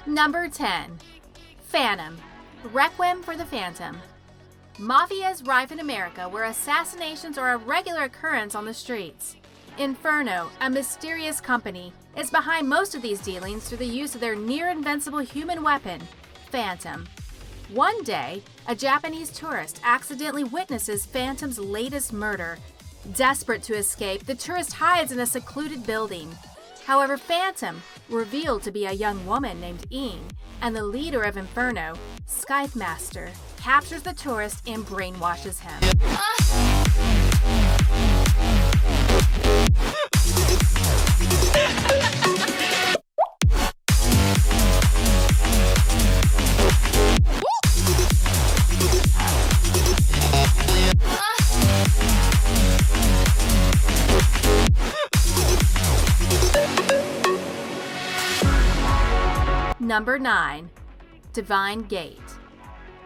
Number 10. Phantom. Requiem for the Phantom. Mafia is rife in America, where assassinations are a regular occurrence on the streets. Inferno, a mysterious company, is behind most of these dealings through the use of their near-invincible human weapon, Phantom. One day, a Japanese tourist accidentally witnesses Phantom's latest murder. Desperate to escape, the tourist hides in a secluded building. However, Phantom, revealed to be a young woman named Ing, and the leader of Inferno, Scythe Master, captures the tourist and brainwashes him. Number 9. Divine Gate.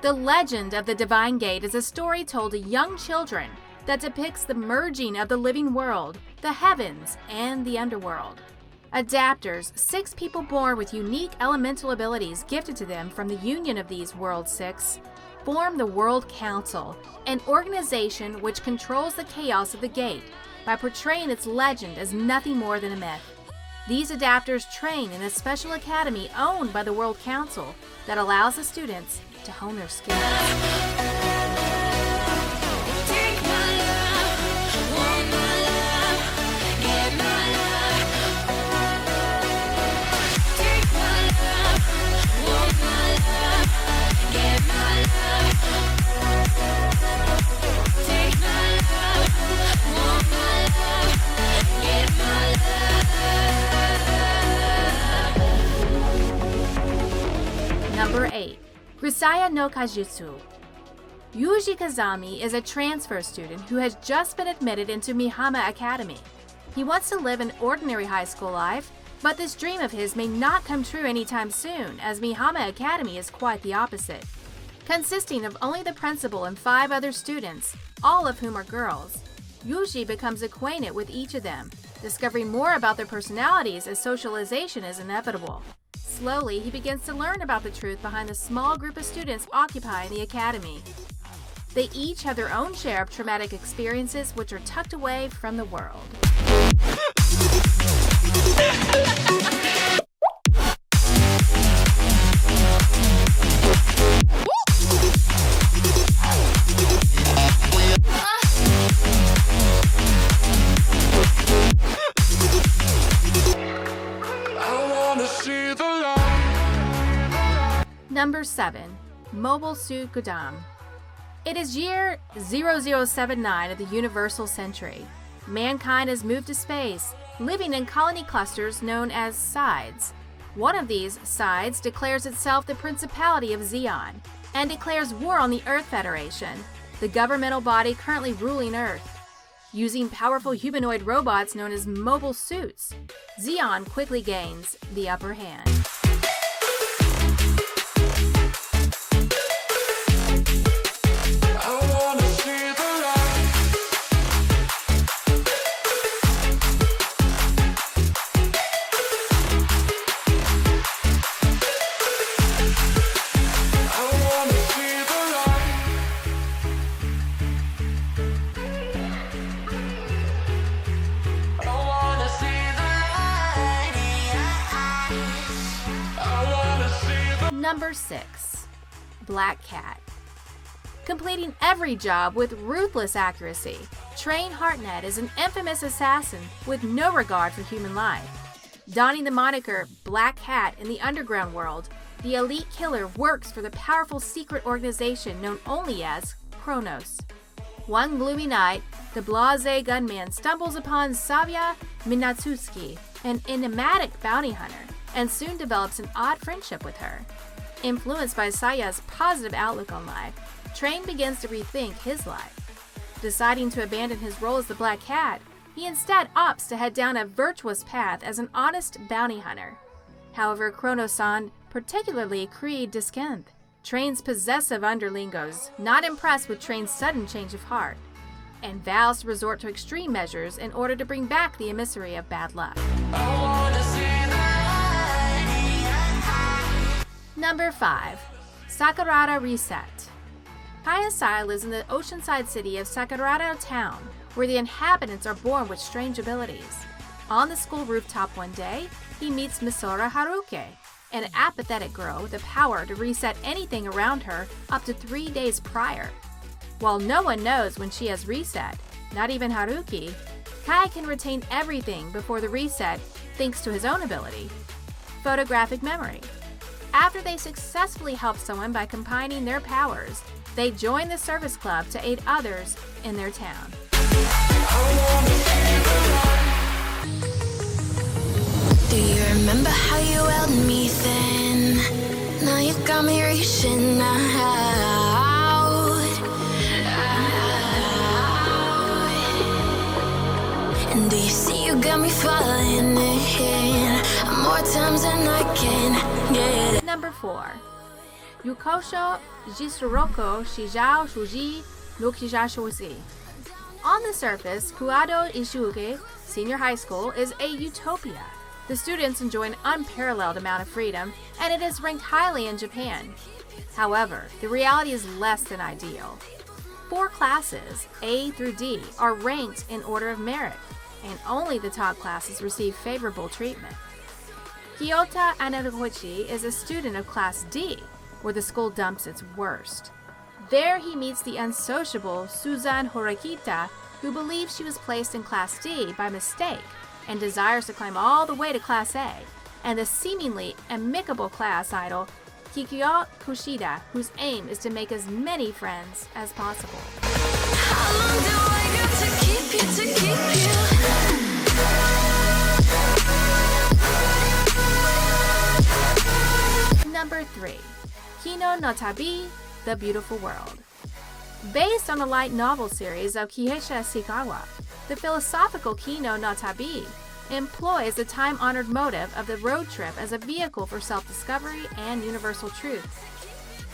The legend of the Divine Gate is a story told to young children that depicts the merging of the living world, the heavens, and the underworld. Adapters, 6 people born with unique elemental abilities gifted to them from the union of these World 6, form the World Council, an organization which controls the chaos of the gate by portraying its legend as nothing more than a myth. These adapters train in a special academy owned by the World Council that allows the students to hone their skills. Number 8. Grisaya no Kajutsu. Yuji Kazami is a transfer student who has just been admitted into Mihama Academy. He wants to live an ordinary high school life, but this dream of his may not come true anytime soon, as Mihama Academy is quite the opposite. Consisting of only the principal and 5 other students, all of whom are girls, Yuji becomes acquainted with each of them, discovering more about their personalities as socialization is inevitable. Slowly, he begins to learn about the truth behind the small group of students occupying the academy. They each have their own share of traumatic experiences which are tucked away from the world. Number 7. Mobile Suit Gundam. It is year 0079 of the Universal Century. Mankind has moved to space, living in colony clusters known as sides. One of these sides declares itself the Principality of Zeon, and declares war on the Earth Federation, the governmental body currently ruling Earth. Using powerful humanoid robots known as mobile suits, Zeon quickly gains the upper hand. Number 6. Black Cat. Completing every job with ruthless accuracy, Train Hartnett is an infamous assassin with no regard for human life. Donning the moniker Black Cat in the underground world, the elite killer works for the powerful secret organization known only as Kronos. One gloomy night, the blasé gunman stumbles upon Savia Minatsuki, an enigmatic bounty hunter, and soon develops an odd friendship with her. Influenced by Saya's positive outlook on life, Train begins to rethink his life. Deciding to abandon his role as the Black Cat, he instead opts to head down a virtuous path as an honest bounty hunter. However, Krono-san, particularly Creed Diskenth, Train's possessive underlingos, not impressed with Train's sudden change of heart, and vows to resort to extreme measures in order to bring back the emissary of bad luck. I wanna see Number 5. Sakurada Reset. Kayasai lives in the oceanside city of Sakurada Town, where the inhabitants are born with strange abilities. On the school rooftop one day, he meets Misora Haruke, an apathetic girl with the power to reset anything around her up to 3 days prior. While no one knows when she has reset, not even Haruki, Kai can retain everything before the reset thanks to his own ability, photographic memory. After they successfully help someone by combining their powers, they join the service club to aid others in their town. Do you remember how you held me then? Now you got me reaching out. And do you see you got me falling in more times than I can get. Number 4. Yukosho Jisuroko Shijao Shuji no Kijashozi. On the surface, Kuado Ishuge Senior High School is a utopia. The students enjoy an unparalleled amount of freedom, and it is ranked highly in Japan. However, the reality is less than ideal. 4 classes, A through D, are ranked in order of merit, and only the top classes receive favorable treatment. Kyota Anaguchi is a student of Class D, where the school dumps its worst. There he meets the unsociable Suzan Horakita, who believes she was placed in Class D by mistake and desires to climb all the way to Class A, and the seemingly amicable class idol Kikyo Kushida, whose aim is to make as many friends as possible. How long do I got to keep you? Number 3. Kino no Tabi, The Beautiful World. Based on a light novel series of Kiesha Sikawa, the philosophical Kino no Tabi employs the time-honored motive of the road trip as a vehicle for self-discovery and universal truth.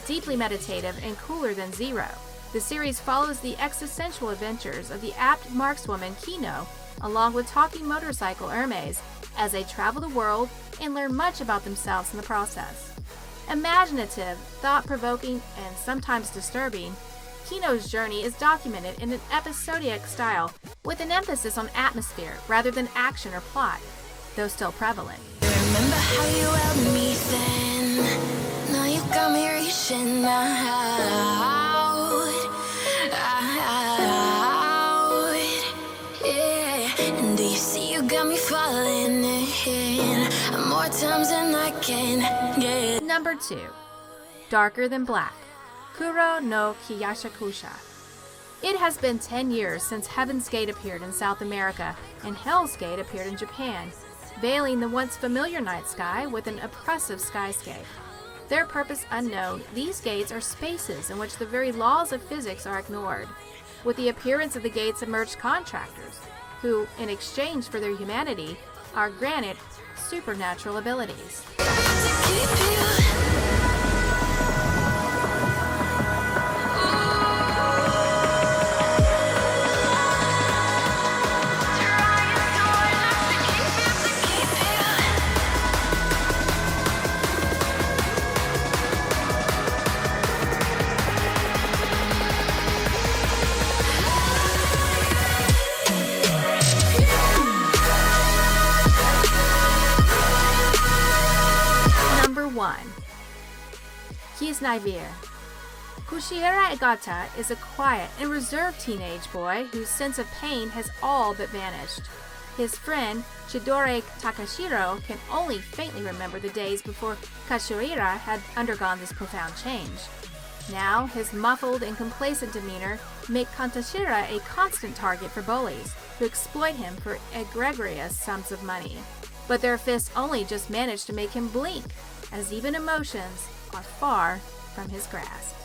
Deeply meditative and cooler than Zero, the series follows the existential adventures of the apt markswoman Kino, along with talking motorcycle Hermes, as they travel the world and learn much about themselves in the process. Imaginative, thought-provoking, and sometimes disturbing, Kino's journey is documented in an episodic style with an emphasis on atmosphere rather than action or plot, though still prevalent. Remember how you held me then? Now you got me reaching out. Yeah. And do you see you got me falling in more times than I can get. Number 2. Darker Than Black. Kuro no Kiyashakusha. It has been 10 years since Heaven's Gate appeared in South America and Hell's Gate appeared in Japan, veiling the once familiar night sky with an oppressive skyscape. Their purpose unknown, these gates are spaces in which the very laws of physics are ignored. With the appearance of the gates emerged contractors, who, in exchange for their humanity, are granted supernatural abilities. Number 1. Hes My Beer. Kushihira Egata is a quiet and reserved teenage boy whose sense of pain has all but vanished. His friend, Chidori Takashiro, can only faintly remember the days before Kashuira had undergone this profound change. Now, his muffled and complacent demeanor make Kantashira a constant target for bullies, who exploit him for egregious sums of money. But their fists only just manage to make him blink, as even emotions are far from his grasp.